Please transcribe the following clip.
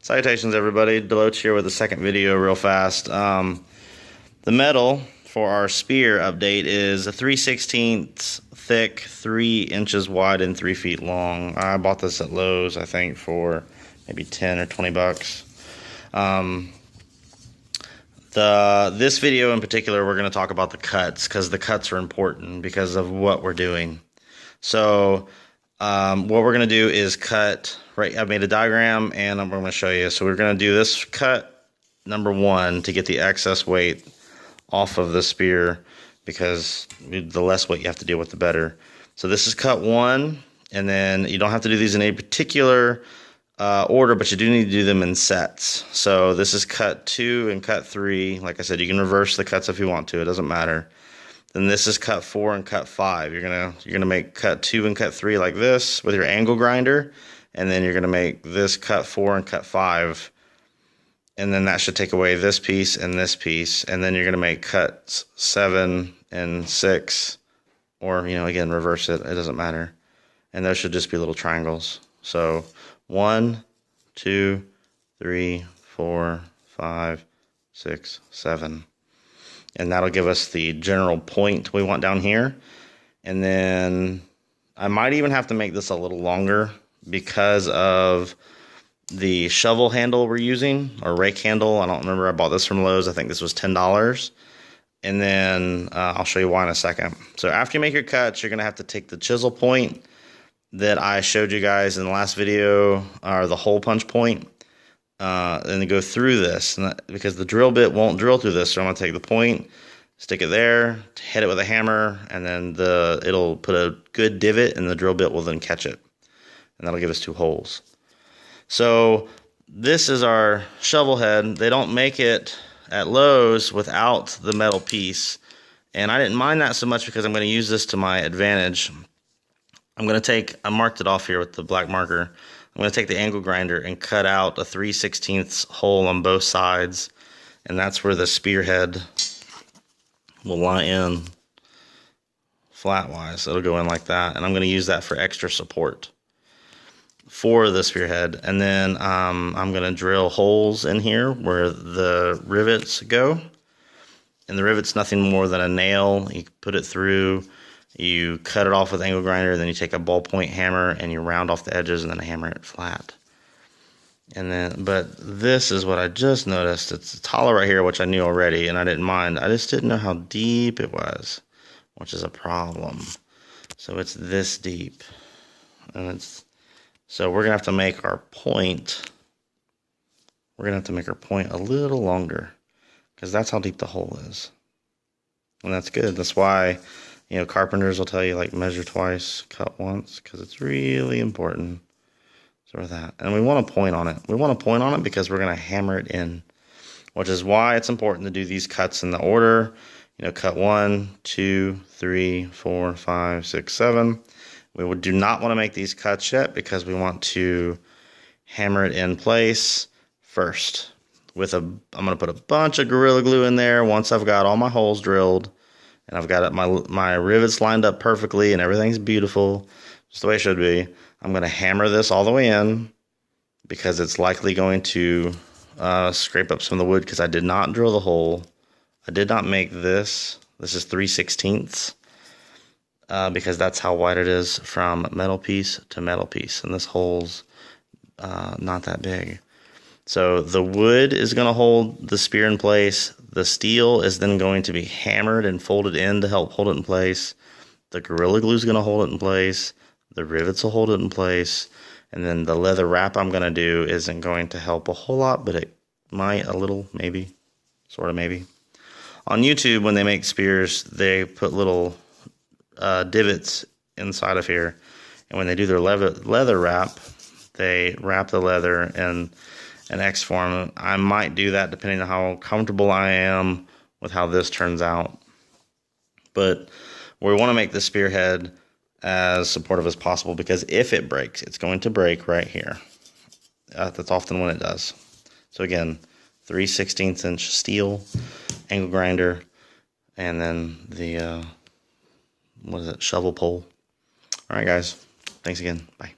Salutations everybody, Deloach here with the second video real fast. The metal for our spear update is a 3/16 thick, 3 inches wide and 3 feet long. I bought this at Lowe's, I think, for maybe 10 or 20 bucks. This video in particular, we're going to talk about the cuts, because the cuts are important because of what we're doing. So what we're going to do is cut, right, I've made a diagram and I'm going to show you. So we're going to do this cut number 1 to get the excess weight off of the spear, because the less weight you have to deal with, the better. So this is cut 1, and then you don't have to do these in a particular order, but you do need to do them in sets. So this is cut 2 and cut 3. Like I said, you can reverse the cuts if you want to, it doesn't matter. Then this is cut 4 and cut 5. You're gonna make cut 2 and cut 3 like this with your angle grinder, and then you're gonna make this cut 4 and cut 5, and then that should take away this piece, and then you're gonna make cuts 7 and 6, or again, reverse it, it doesn't matter. And those should just be little triangles. So 1, 2, 3, 4, 5, 6, 7. And that'll give us the general point we want down here. And then I might even have to make this a little longer because of the shovel handle we're using, or rake handle. I don't remember, I bought this from Lowe's. I think this was $10. And then I'll show you why in a second. So after you make your cuts, you're gonna have to take the chisel point that I showed you guys in the last video, or the hole punch point, and go through this, because the drill bit won't drill through this. So I'm gonna take the point, stick it there, hit it with a hammer, and then it'll put a good divot, and the drill bit will then catch it, and that'll give us 2 holes. So this is our shovel head. They don't make it at Lowe's without the metal piece, and I didn't mind that so much because I'm going to use this to my advantage. I marked it off here with the black marker. I'm going to take the angle grinder and cut out a 3/16 hole on both sides, and that's where the spearhead will lie in flatwise. It'll go in like that, and I'm going to use that for extra support for the spearhead. And then I'm going to drill holes in here where the rivets go, and the rivet's nothing more than a nail. You put it through, you cut it off with angle grinder, then you take a ballpoint hammer and you round off the edges and then hammer it flat. And then, but this is what I just noticed. It's hollow right here, which I knew already, and I didn't mind. I just didn't know how deep it was, which is a problem. So it's this deep, and so we're gonna have to make our point. We're gonna have to make our point a little longer, because that's how deep the hole is, and that's good. That's why, carpenters will tell you, like, measure twice, cut once, because it's really important. So that, and we want a point on it. We want a point on it because we're going to hammer it in, which is why it's important to do these cuts in the order. Cut 1, 2, 3, 4, 5, 6, 7. We do not want to make these cuts yet because we want to hammer it in place first. I'm going to put a bunch of Gorilla Glue in there once I've got all my holes drilled, and I've got my rivets lined up perfectly, and everything's beautiful, just the way it should be. I'm going to hammer this all the way in, because it's likely going to scrape up some of the wood, because I did not drill the hole. I did not make this. This is 3/16, because that's how wide it is from metal piece to metal piece, and this hole's not that big. So the wood is going to hold the spear in place. The steel is then going to be hammered and folded in to help hold it in place. The Gorilla Glue is going to hold it in place. The rivets will hold it in place. And then the leather wrap I'm going to do isn't going to help a whole lot, but it might a little, maybe, sort of maybe. On YouTube, when they make spears, they put little divots inside of here. And when they do their leather wrap, they wrap the leather in an X form. I might do that depending on how comfortable I am with how this turns out. But we want to make the spearhead as supportive as possible, because if it breaks, it's going to break right here. That's often when it does. So again, 3/16 inch steel, angle grinder, and then the shovel pole. All right, guys, thanks again. Bye.